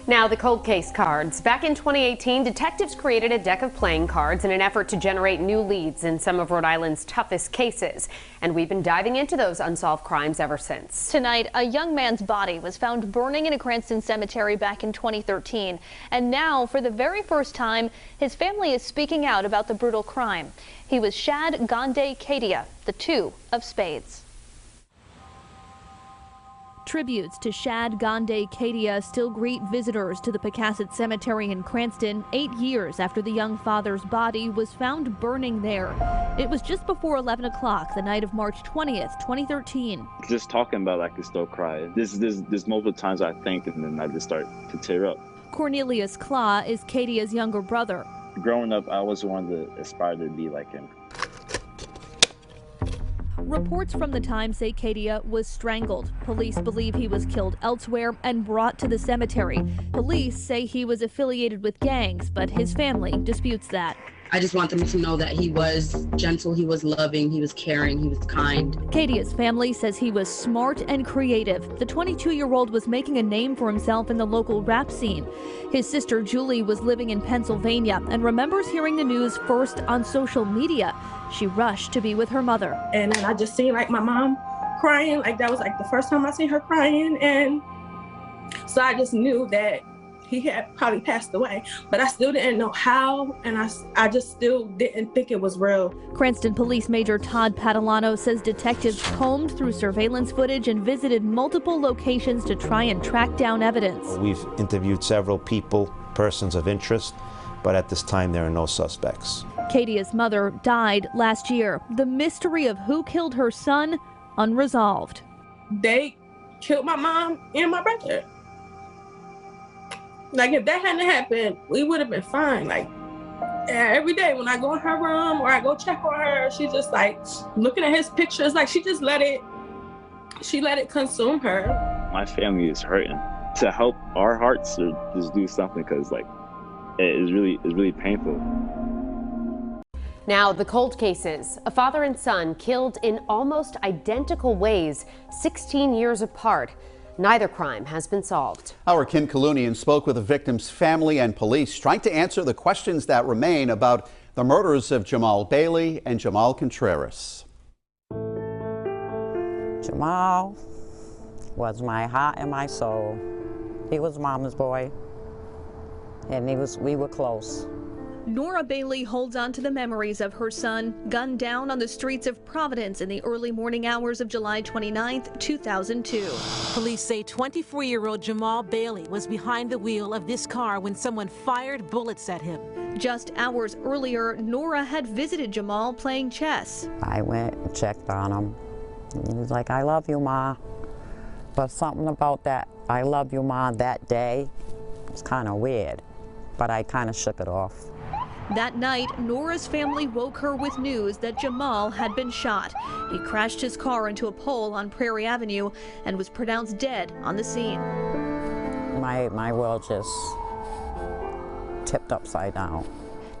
Now, the cold case cards. Back in 2018, detectives created a deck of playing cards in an effort to generate new leads in some of Rhode Island's toughest cases. And we've been diving into those unsolved crimes ever since. Tonight, a young man's body was found burning in a Cranston cemetery back in 2013. And now, for the very first time, his family is speaking out about the brutal crime. He was Shad Gande Kadia, the two of spades. Tributes to Shad Gande Kadia still greet visitors to the Pecasset Cemetery in Cranston 8 years after the young father's body was found burning there. It was just before 11 o'clock the night of March 20th, 2013. Just talking about it, I could still cry. There's multiple times I think and then I just start to tear up. Cornelius Claw is Kadia's younger brother. Growing up, I always wanted to aspire to be like him. Reports from the time say Kadia was strangled. Police believe he was killed elsewhere and brought to the cemetery. Police say he was affiliated with gangs, but his family disputes that. I just want them to know that he was gentle, he was loving, he was caring, he was kind. Kadia's family says he was smart and creative. The 22-year-old was making a name for himself in the local rap scene. His sister Julie was living in Pennsylvania and remembers hearing the news first on social media. She rushed to be with her mother. And then I just seen like my mom crying, like that was like the first time I seen her crying. And so I just knew that he had probably passed away, but I still didn't know how, and I just still didn't think it was real. Cranston Police Major Todd Padalano says detectives combed through surveillance footage and visited multiple locations to try and track down evidence. We've interviewed several persons of interest, but at this time there are no suspects. Kadia's mother died last year. The mystery of who killed her son, unresolved. They killed my mom and my brother. Like, if that hadn't happened, we would have been fine. Like, every day when I go in her room or I go check on her, she's just like looking at his pictures. Like, she let it consume her. My family is hurting. To help our hearts or just do something, because like it's really painful. Now, the cold cases. A father and son killed in almost identical ways, 16 years apart. Neither crime has been solved. Our Kim Kalunian spoke with the victim's family and police, trying to answer the questions that remain about the murders of Jamal Bailey and Jamal Contreras. Jamal was my heart and my soul. He was mama's boy, and we were close. Nora Bailey holds on to the memories of her son gunned down on the streets of Providence in the early morning hours of July 29, 2002. Police say 24-year-old Jamal Bailey was behind the wheel of this car when someone fired bullets at him. Just hours earlier, Nora had visited Jamal playing chess. I went and checked on him. And he was like, "I love you, Ma." But something about that, "I love you, Ma," that day was kind of weird, but I kind of shook it off. That night, Nora's family woke her with news that Jamal had been shot. He crashed his car into a pole on Prairie Avenue and was pronounced dead on the scene. My world just tipped upside down.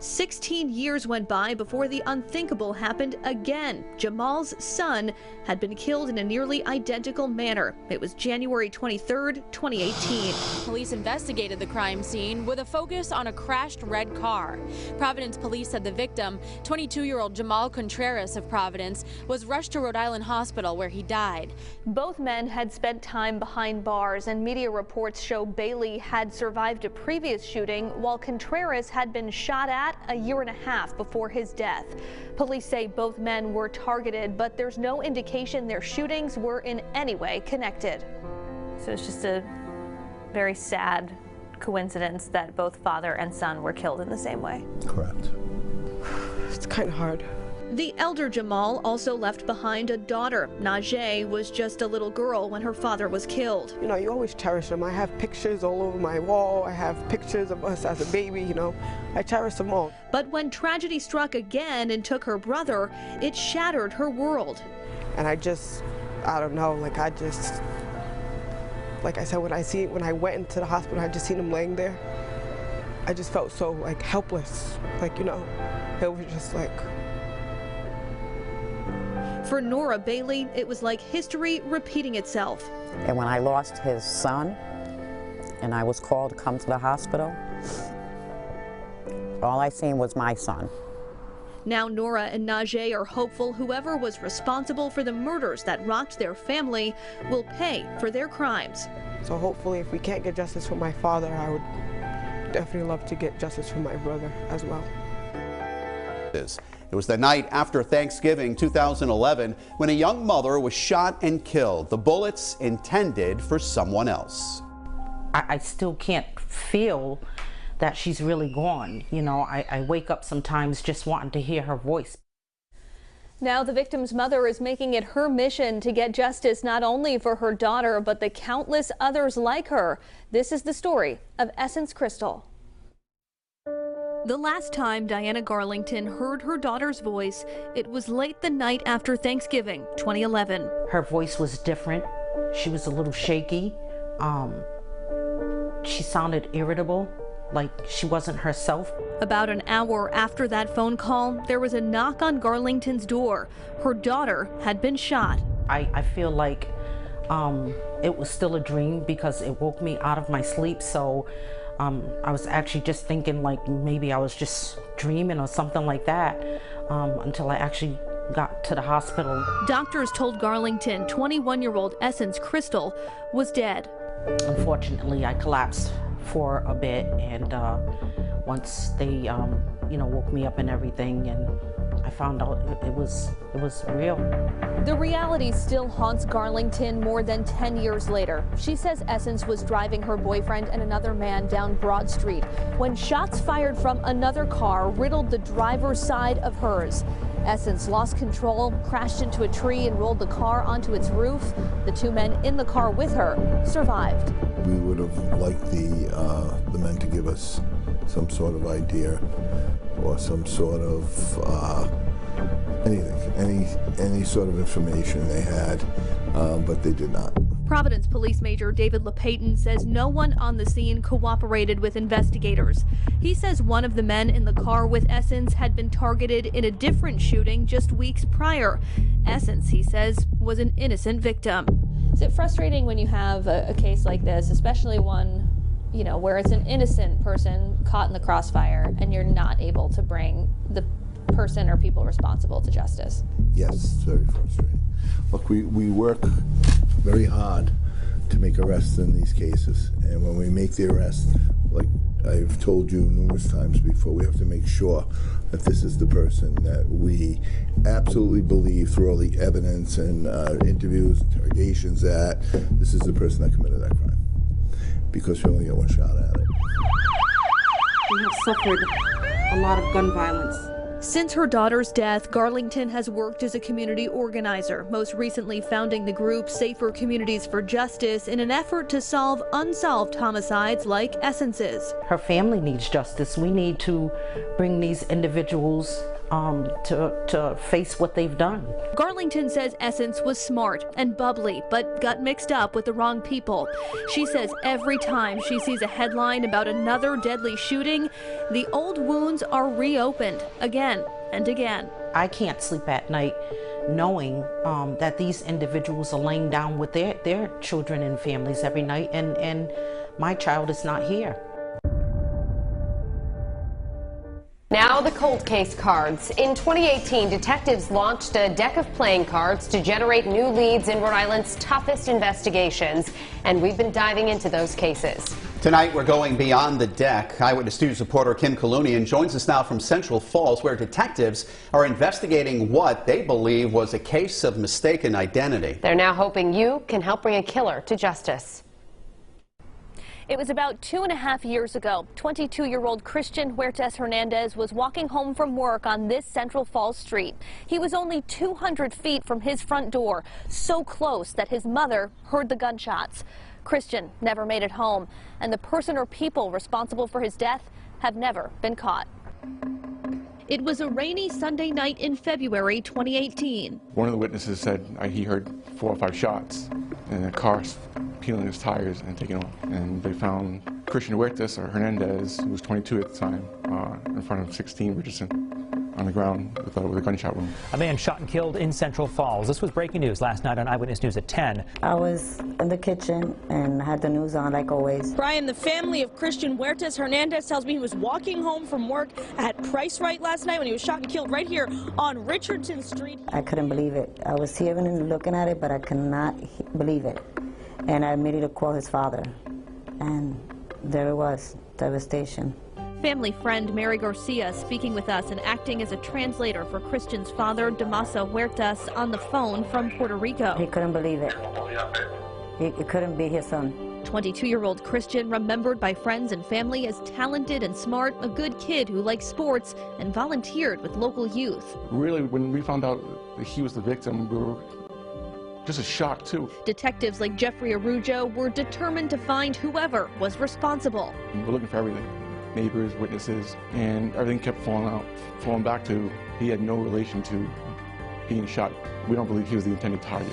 16 years went by before the unthinkable happened again. Jamal's son had been killed in a nearly identical manner. It was January 23rd, 2018. Police investigated the crime scene with a focus on a crashed red car. Providence police said the victim, 22-year-old Jamal Contreras of Providence, was rushed to Rhode Island Hospital where he died. Both men had spent time behind bars, and media reports show Bailey had survived a previous shooting while Contreras had been shot at a year and a half before his death. Police say both men were targeted, but there's no indication their shootings were in any way connected. So it's just a very sad coincidence that both father and son were killed in the same way. Correct. It's kind of hard. The elder Jamal also left behind a daughter. Najee was just a little girl when her father was killed. You know, you always cherish them. I have pictures all over my wall. I have pictures of us as a baby, you know. I cherish them all. But when tragedy struck again and took her brother, it shattered her world. And I don't know, like I said, when I went into the hospital, I just seen him laying there. I just felt so like helpless. Like, you know, it was just like. For Nora Bailey, it was like history repeating itself. And when I lost his son and I was called to come to the hospital. All I seen was my son. Now Nora and Najee are hopeful whoever was responsible for the murders that rocked their family will pay for their crimes. So hopefully if we can't get justice for my father, I would definitely love to get justice for my brother as well. It was the night after Thanksgiving 2011 when a young mother was shot and killed. The bullets intended for someone else. I still can't feel that she's really gone. You know, I wake up sometimes just wanting to hear her voice. Now the victim's mother is making it her mission to get justice not only for her daughter, but the countless others like her. This is the story of Essence Crystal. The last time Diana Garlington heard her daughter's voice, it was late the night after Thanksgiving, 2011. Her voice was different. She was a little shaky. She sounded irritable, like she wasn't herself. About an hour after that phone call, there was a knock on Garlington's door. Her daughter had been shot. I feel like it was still a dream because it woke me out of my sleep. So I was actually just thinking like maybe I was just dreaming or something like that until I actually got to the hospital. Doctors told Garlington 21-year-old Essence Crystal was dead. Unfortunately, I collapsed for a bit, and once they woke me up and everything, and I found out it was real. The reality still haunts Garlington more than 10 years later. She says Essence was driving her boyfriend and another man down Broad Street when shots fired from another car riddled the driver's side of hers. Essence lost control, crashed into a tree, and rolled the car onto its roof. The two men in the car with her survived. We would have liked the men to give us some sort of idea or some sort of anything, any sort of information they had, but they did not. Providence Police Major David LePayton says no one on the scene cooperated with investigators. He says one of the men in the car with Essence had been targeted in a different shooting just weeks prior. Essence, he says, was an innocent victim. Is it frustrating when you have a case like this, especially one, you know, where it's an innocent person caught in the crossfire and you're not able to bring the person or people responsible to justice? Yes, it's very frustrating. Look, we work very hard to make arrests in these cases, and when we make the arrest, like I've told you numerous times before, we have to make sure that this is the person that we absolutely believe through all the evidence and interviews, interrogations, that this is the person that committed that crime, because we only get one shot at it. We have suffered a lot of gun violence. Since her daughter's death, Garlington has worked as a community organizer, most recently founding the group Safer Communities for Justice in an effort to solve unsolved homicides like Essence's. Her family needs justice. We need to bring these individuals to face what they've done. Garlington says Essence was smart and bubbly, but got mixed up with the wrong people. She says every time she sees a headline about another deadly shooting, the old wounds are reopened again and again. I can't sleep at night knowing that these individuals are laying down with their children and families every night, and my child is not here. Now the cold case cards. In 2018, detectives launched a deck of playing cards to generate new leads in Rhode Island's toughest investigations, and we've been diving into those cases. Tonight we're going beyond the deck. Eyewitness News reporter Kim Kalunian joins us now from Central Falls, where detectives are investigating what they believe was a case of mistaken identity. They're now hoping you can help bring a killer to justice. It was about 2.5 years ago. 22-year-old Christian Huertas Hernandez was walking home from work on this Central Falls street. He was only 200 feet from his front door, so close that his mother heard the gunshots. Christian never made it home, and the person or people responsible for his death have never been caught. It was a rainy Sunday night in February 2018. One of the witnesses said he heard 4 or 5 shots and a car peeling his tires and taking off. And they found Christian Huertas, or Hernandez, who was 22 at the time, in front of 16 Richardson. on the ground with a gunshot wound. A man shot and killed in Central Falls. This was breaking news last night on Eyewitness News at 10. I was in the kitchen and had the news on like always. Brian, the family of Christian Huertas Hernandez tells me he was walking home from work at Price Right last night when he was shot and killed right here on Richardson Street. I couldn't believe it. I was hearing and looking at it, but I could not believe it. And I immediately called his father. And there it was, devastation. Family friend Mary Garcia speaking with us and acting as a translator for Christian's father, Damaso Huertas, on the phone from Puerto Rico. He couldn't believe it. It couldn't be his son. 22-year-old Christian, remembered by friends and family as talented and smart, a good kid who liked sports and volunteered with local youth. Really, when we found out that he was the victim, we were just a shock, too. Detectives like Jeffrey Arujo were determined to find whoever was responsible. We're looking for everything. Neighbors, witnesses, and everything kept falling back to he had no relation to being shot. We don't believe he was the intended target.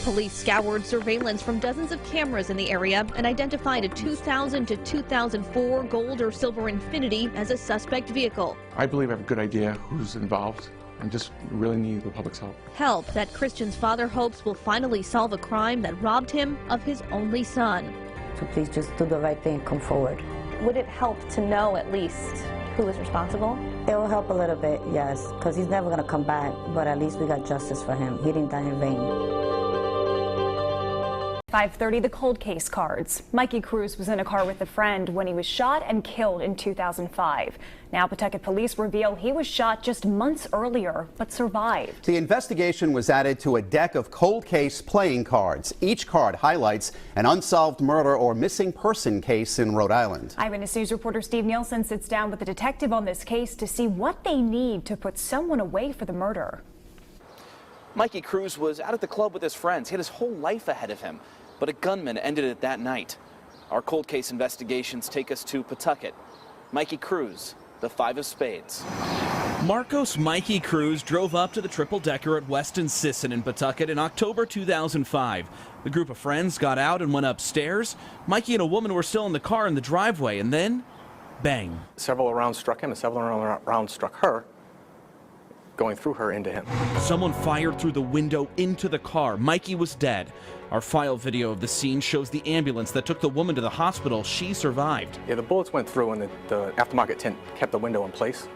Police scoured surveillance from dozens of cameras in the area and identified a 2000 to 2004 gold or silver Infiniti as a suspect vehicle. I believe I have a good idea who's involved and just really need the public's help. Help that Christian's father hopes will finally solve a crime that robbed him of his only son. So please just do the right thing, come forward. Would it help to know at least who is responsible? It will help a little bit, yes, because he's never going to come back, but at least we got justice for him. He didn't die in vain. 5:30, the cold case cards. Mikey Cruz was in a car with a friend when he was shot and killed in 2005. Now Pawtucket police reveal he was shot just months earlier, but survived. The investigation was added to a deck of cold case playing cards. Each card highlights an unsolved murder or missing person case in Rhode Island. Eyewitness News reporter Steve Nielsen sits down with the detective on this case to see what they need to put someone away for the murder. Mikey Cruz was out at the club with his friends. He had his whole life ahead of him, but a gunman ended it that night. Our cold case investigations take us to Pawtucket. Mikey Cruz, the 5 of spades. Marcos Mikey Cruz drove up to the triple-decker at Weston Sisson in Pawtucket in October 2005. The group of friends got out and went upstairs. Mikey and a woman were still in the car in the driveway, and then, bang. Several rounds struck him and several rounds struck her, going through her into him. Someone fired through the window into the car. Mikey was dead. Our file video of the scene shows the ambulance that took the woman to the hospital. She survived. Yeah, the bullets went through and the aftermarket tint kept the window in place.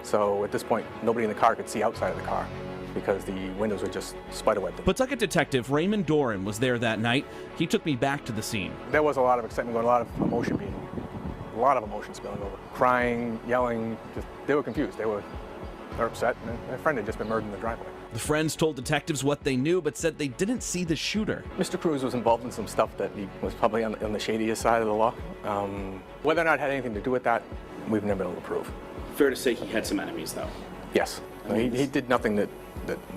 So at this point, nobody in the car could see outside of the car because the windows were just spiderwebbed. Pawtucket detective Raymond Doran was there that night. He took me back to the scene. There was a lot of excitement going, a lot of emotion spilling over. Crying, yelling, they were confused. They're upset, and their friend had just been murdered in the driveway. The friends told detectives what they knew, but said they didn't see the shooter. Mr. Cruz was involved in some stuff that he was probably on the shadiest side of the law. Whether or not it had anything to do with that, we've never been able to prove. Fair to say he had some enemies, though. Yes. He did nothing that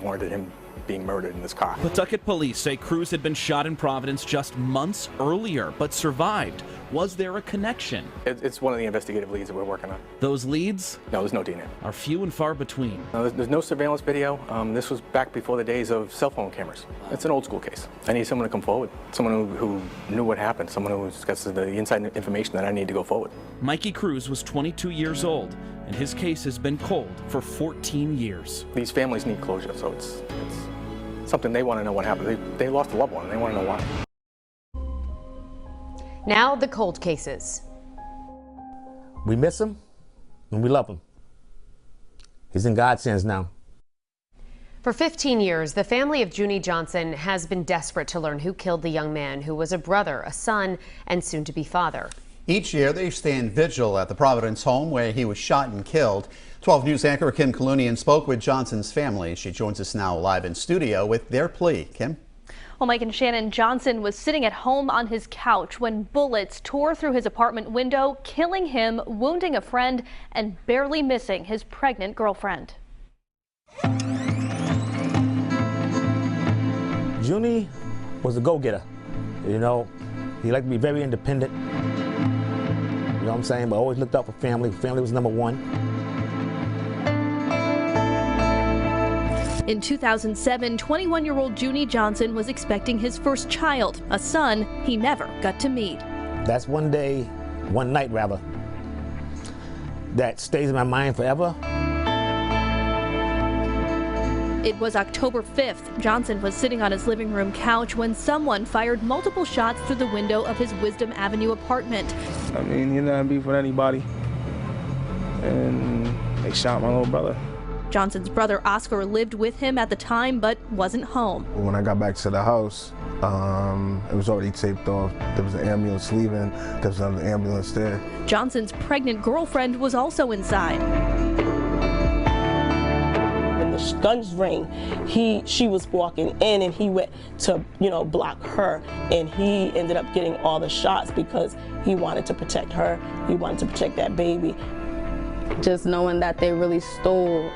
warranted him being murdered in this car. Pawtucket police say Cruz had been shot in Providence just months earlier, but survived. Was there a connection? It's one of the investigative leads that we're working on. Those leads? No, there's no DNA. Are few and far between. No, there's no surveillance video. This was back before the days of cell phone cameras. It's an old school case. I need someone to come forward, someone who knew what happened, someone who's got the inside information that I need to go forward. Mikey Cruz was 22 years old, and his case has been cold for 14 years. These families need closure, so it's something they want to know what happened. They lost a loved one, and they want to know why. Now the cold cases. We miss him and we love him. He's in God's hands now. For 15 years, the family of Juny Johnson has been desperate to learn who killed the young man who was a brother, a son, and soon to be father. Each year they stand vigil at the Providence home where he was shot and killed. 12 News anchor Kim Kalunian spoke with Johnson's family. She joins us now live in studio with their plea. Kim? Well, Mike and Shannon, Johnson was sitting at home on his couch when bullets tore through his apartment window, killing him, wounding a friend, and barely missing his pregnant girlfriend. Juny was a go-getter. You know, he liked to be very independent. You know what I'm saying? But always looked out for family. Family was number one. In 2007, 21-year-old Juny Johnson was expecting his first child, a son he never got to meet. That's one night, that stays in my mind forever. It was October 5th. Johnson was sitting on his living room couch when someone fired multiple shots through the window of his Wisdom Avenue apartment. I mean, he didn't beef with anybody, and they shot my little brother. Johnson's brother Oscar lived with him at the time but wasn't home. When I got back to the house, it was already taped off. There was an ambulance leaving. There was another ambulance there. Johnson's pregnant girlfriend was also inside. When the guns rang, she was walking in and he went to, block her, and he ended up getting all the shots because he wanted to protect her. He wanted to protect that baby. Just knowing that they really stole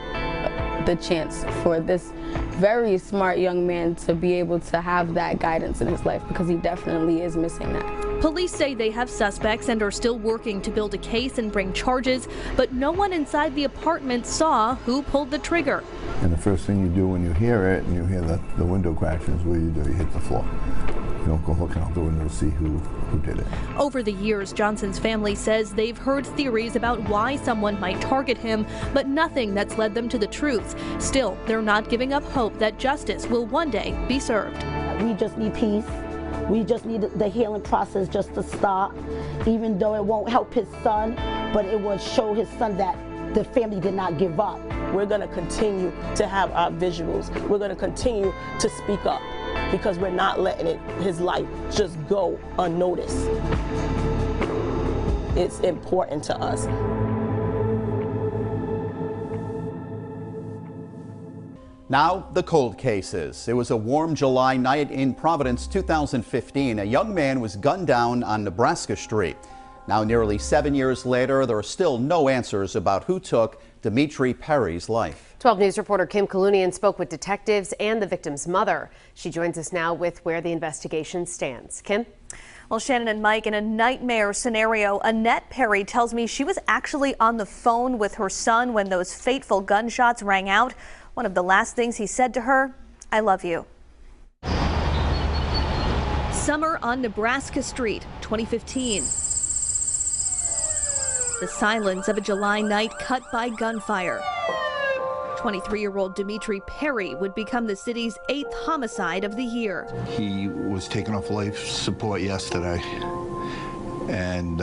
the chance for this very smart young man to be able to have that guidance in his life, because he definitely is missing that. Police say they have suspects and are still working to build a case and bring charges, but no one inside the apartment saw who pulled the trigger. And the first thing you do when you hear it and you hear the window crashing is what you do, you hit the floor. You don't go looking out the window to see who did it. Over the years, Johnson's family says they've heard theories about why someone might target him, but nothing that's led them to the truth. Still, they're not giving up hope that justice will one day be served. We just need peace. We just need the healing process just to stop, even though it won't help his son, but it will show his son that the family did not give up. We're going to continue to have our visuals. We're going to continue to speak up, because we're not letting his life just go unnoticed. It's important to us. Now, the cold cases. It was a warm July night in Providence, 2015. A young man was gunned down on Nebraska Street. Now, nearly 7 years later, there are still no answers about who took Dimitri Perry's life. 12 News reporter Kim Kalunian spoke with detectives and the victim's mother. She joins us now with where the investigation stands. Kim? Well, Shannon and Mike, in a nightmare scenario, Annette Perry tells me she was actually on the phone with her son when those fateful gunshots rang out. One of the last things he said to her, "I love you." Summer on Nebraska Street, 2015. The silence of a July night cut by gunfire. 23-year-old Dimitri Perry would become the city's 8th homicide of the year. He was taken off life support yesterday, and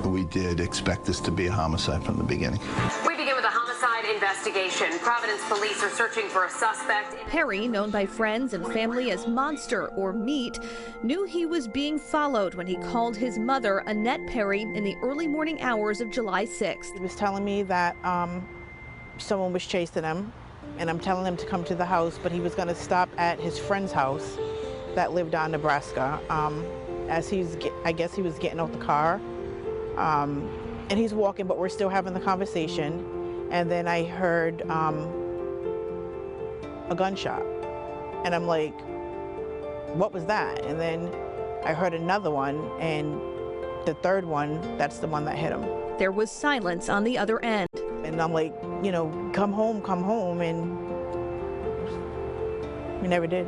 we did expect this to be a homicide from the beginning. We begin with a homicide investigation. Providence police are searching for a suspect. Perry, known by friends and family as Monster or Meat, knew he was being followed when he called his mother, Annette Perry, in the early morning hours of July 6th. He was telling me that someone was chasing him, and I'm telling him to come to the house, but he was going to stop at his friend's house that lived on Nebraska. As I guess he was getting out the car, and he's walking, but we're still having the conversation. And then I heard a gunshot, and I'm like, what was that? And then I heard another one, and the third one, that's the one that hit him. There was silence on the other end. And I'm like, come home, and we never did.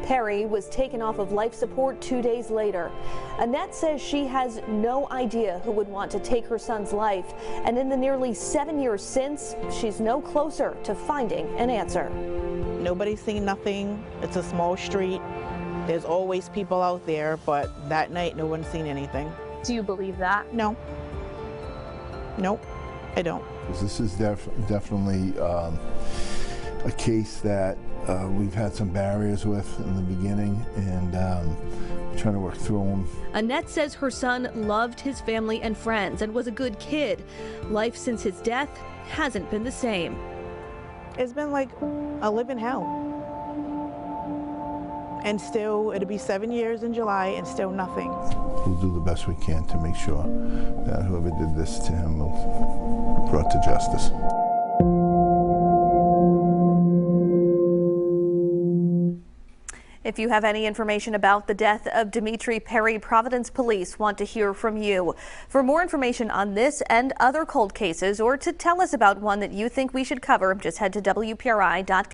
Perry was taken off of life support 2 days later. Annette says she has no idea who would want to take her son's life, and in the nearly 7 years since, she's no closer to finding an answer. Nobody's seen nothing. It's a small street. There's always people out there, but that night no one's seen anything. Do you believe that? No. Nope, I don't. This is definitely a case that we've had some barriers with in the beginning, and we're trying to work through them. Annette says her son loved his family and friends and was a good kid. Life since his death hasn't been the same. It's been like a living hell. And still, it'll be 7 years in July and still nothing. We'll do the best we can to make sure that whoever did this to him will be brought to justice. If you have any information about the death of Dimitri Perry, Providence police want to hear from you. For more information on this and other cold cases, or to tell us about one that you think we should cover, just head to WPRI.com.